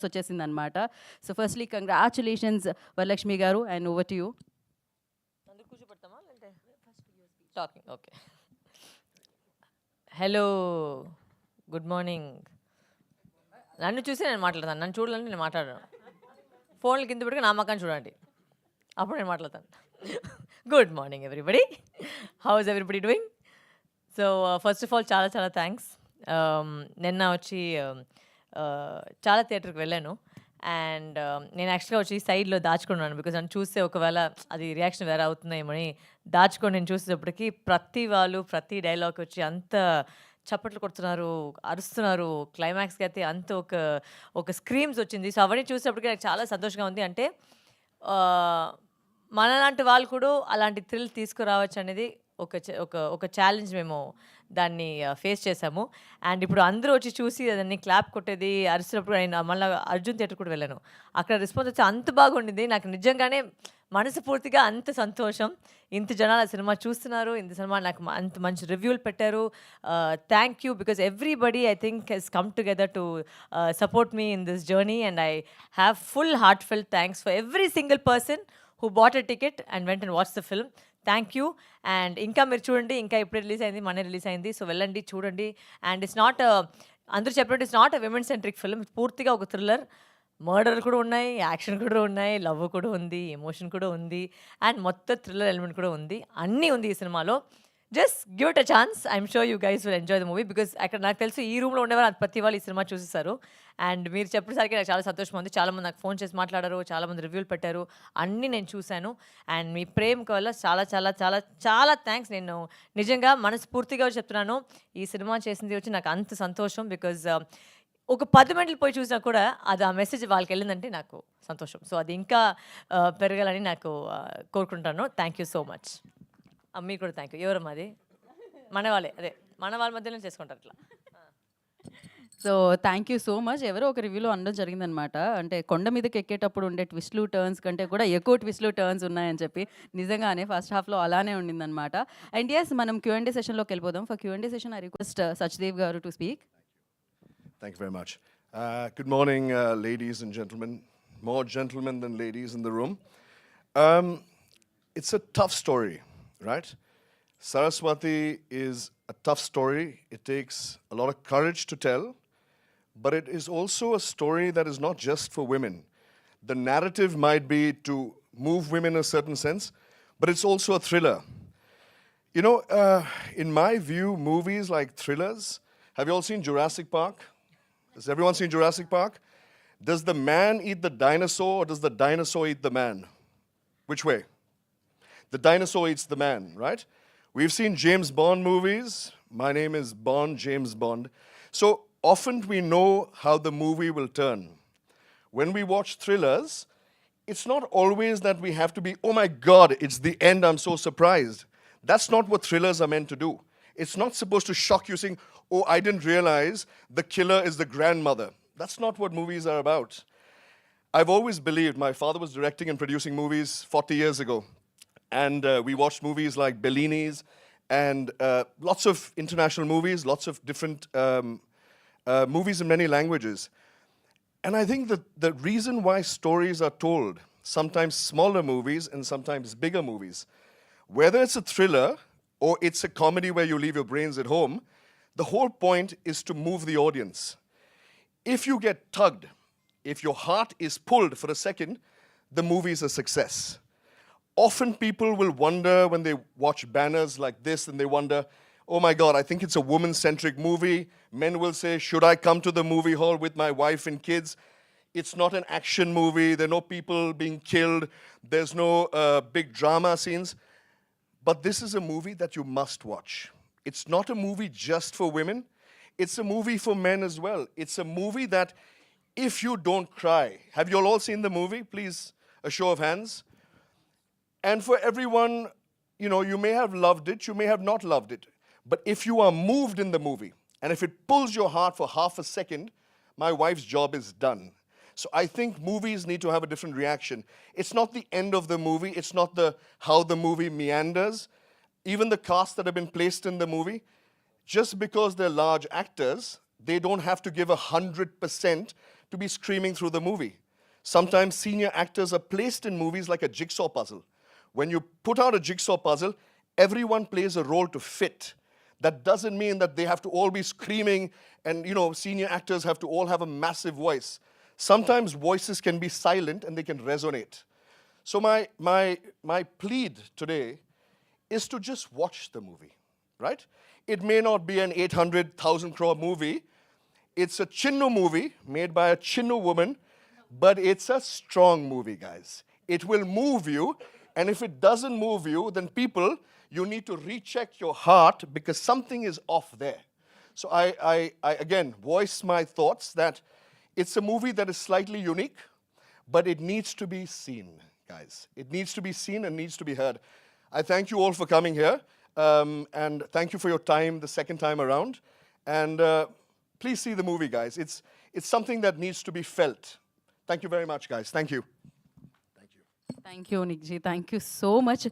వచ్చేసిందనమాట. So firstly congratulations Varalakshmi గారు, and over to you. Talking okay. Hello, good morning. నన్ను చూసి నేను మాట్లాడతాను, నన్ను చూడాలంటే నేను మాట్లాడను. ఫోన్లు కింద పెట్టుకుని నా మకాన్ని చూడండి, అప్పుడు నేను మాట్లాడతాను. Good morning everybody, how is everybody doing? So first of all చాలా చాలా థ్యాంక్స్. నిన్న వచ్చి చాలా థియేటర్కి వెళ్ళాను, అండ్ నేను యాక్చువల్గా వచ్చి సైడ్లో దాచుకున్నాను. బికాజ్ నన్ను చూస్తే ఒకవేళ అది రియాక్షన్ వేరే అవుతుందేమని దాచుకొని నేను చూసేటప్పటికి ప్రతి వాళ్ళు ప్రతి డైలాగ్ వచ్చి అంత చప్పట్లు కొడుతున్నారు, అరుస్తున్నారు. క్లైమాక్స్కి అయితే అంత ఒక స్క్రీమ్స్ వచ్చింది. సో అవన్నీ చూసేటప్పటికి నాకు చాలా సంతోషంగా ఉంది. అంటే మనలాంటి వాళ్ళు కూడా అలాంటి థ్రిల్ తీసుకురావచ్చు అనేది ఒక ఛాలెంజ్ మేము దాన్ని ఫేస్ చేసాము. అండ్ ఇప్పుడు అందరూ వచ్చి చూసి దాన్ని క్లాప్ కొట్టేది అరిచినప్పుడు నేను మళ్ళీ అర్జున్ థియేటర్ కూడా వెళ్ళాను. అక్కడ రెస్పాన్స్ వచ్చి అంత బాగుండింది. నాకు నిజంగానే మనస్ఫూర్తిగా అంత సంతోషం. ఇంత జనాలు ఆ సినిమా చూస్తున్నారు, ఇంత సినిమా నాకు అంత మంచి రివ్యూలు పెట్టారు. Thank you, because everybody I think he's come together to support me in this journey, and I have full heart felt thanks for every single person who bought a ticket and went and watched the film. Thank you. And ఇంకా మీరు చూడండి, ఇంకా ఇప్పుడు release అయింది, మొన్న release అయింది. So వెళ్ళండి, చూడండి. అండ్ ఇట్స్ నాట్, అందరూ చెప్పినట్టు it's not a women centric film. పూర్తిగా ఒక థ్రిల్లర్. మర్డర్ కూడా ఉన్నాయి, యాక్షన్ కూడా ఉన్నాయి, లవ్ కూడా ఉంది, ఎమోషన్ కూడా ఉంది, అండ్ మొత్తం థ్రిల్లర్ ఎలిమెంట్ కూడా ఉంది. అన్నీ ఉంది ఈ సినిమాలో. Just give it a chance. I'm sure you guys will enjoy the movie, because అక్కడ నాకు తెలుసు ఈ రూమ్లో ఉండేవారు ప్రతి వాళ్ళు ఈ సినిమా చూసేసారు. అండ్ మీరు చెప్పేసరికి నాకు చాలా సంతోషం ఉంది. చాలామంది నాకు ఫోన్ చేసి మాట్లాడారు, చాలామంది రివ్యూలు పెట్టారు, అన్నీ నేను చూశాను. అండ్ మీ ప్రేమకు వల్ల చాలా చాలా చాలా చాలా థ్యాంక్స్. నేను నిజంగా మనస్ఫూర్తిగా చెప్తున్నాను, ఈ సినిమా చేసింది వచ్చి నాకు అంత సంతోషం. బికాజ్ ఒక 10 మినిట్లు పోయి చూసినా కూడా అది ఆ మెసేజ్ వాళ్ళకి వెళ్ళిందంటే నాకు సంతోషం. సో అది ఇంకా పెరగాలని నాకు కోరుకుంటాను. Thank you so much. మీకు కూడా థ్యాంక్ యూ. ఎవరమ్మా అది? మన వాళ్ళే, అదే మన వాళ్ళ మధ్యలో చేసుకుంటారు ఇట్లా. So thank you so much. ఎవరో ఒక రివ్యూలో అనడం జరిగిందనమాట, అంటే కొండ మీదకి ఎక్కేటప్పుడు ఉండే ట్విస్ట్లు టర్న్స్ కంటే కూడా ఎక్కువ ట్విస్ట్లు టర్న్స్ ఉన్నాయని చెప్పి. నిజంగానే ఫస్ట్ హాఫ్లో అలానే ఉండిందనమాట. అండ్ ఎస్, మనం Q&A సెషన్లోకి వెళ్ళిపోదాం. For Q&A session I request Sachdev గారు to speak. Thank you very much. Good morning, ladies and gentlemen. More gentlemen than ladies in the room. It's a tough story, right? Saraswathi is a tough story. It takes a lot of courage to tell, but it is also a story that is not just for women. The narrative might be to move women in a certain sense, but it's also a thriller. You know, in my view, movies like thrillers, have you all seen Jurassic Park? Has everyone seen Jurassic Park? Does the man eat the dinosaur, or does the dinosaur eat the man? Which way? The dinosaur eats the man, right? We've seen James Bond movies. My name is Bond, James Bond. So often we know how the movie will turn. When we watch thrillers, it's not always that we have to be, oh my God, it's the end, I'm so surprised. That's not what thrillers are meant to do. It's not supposed to shock you saying, oh, I didn't realize the killer is the grandmother. That's not what movies are about. I've always believed, my father was directing and producing movies 40 years ago. And we watched movies like Bellini's and lots of international movies, lots of different movies in many languages. And I think that the reason why stories are told, sometimes smaller movies and sometimes bigger movies, whether it's a thriller or it's a comedy where you leave your brains at home, the whole point is to move the audience. If you get tugged, if your heart is pulled for a second, the movie is a success. Often people will wonder when they watch banners like this, and they wonder, oh my God, I think it's a woman-centric movie. Men will say, should I come to the movie hall with my wife and kids? It's not an action movie. There are no people being killed. There's no big drama scenes. But this is a movie that you must watch. It's not a movie just for women. It's a movie for men as well. It's a movie that if you don't cry, have you all seen the movie? Please, a show of hands. And for everyone, you know, you may have loved it, you may have not loved it. But if you are moved in the movie, and if it pulls your heart for half a second, my wife's job is done. So I think movies need to have a different reaction. It's not the end of the movie. It's not how the movie meanders. Even the cast that have been placed in the movie, just because they're large actors, they don't have to give 100% to be screaming through the movie. Sometimes senior actors are placed in movies like a jigsaw puzzle. When you put out a jigsaw puzzle, everyone plays a role to fit. That doesn't mean that they have to all be screaming and, senior actors have to all have a massive voice. Sometimes voices can be silent and they can resonate. So my plead today is to just watch the movie, right? It may not be an 800,000 crore movie. It's a Chinnu movie made by a Chinnu woman, but it's a strong movie, guys. It will move you, and if it doesn't move you, then people, you need to recheck your heart because something is off there. So I again voice my thoughts that it's a movie that is slightly unique, but it needs to be seen, guys. It needs to be seen and needs to be heard. I thank you all for coming here, and thank you for your time the second time around. And please see the movie, guys. It's something that needs to be felt. Thank you very much, guys. Thank you. Thank you, Nick ji. Thank you so much.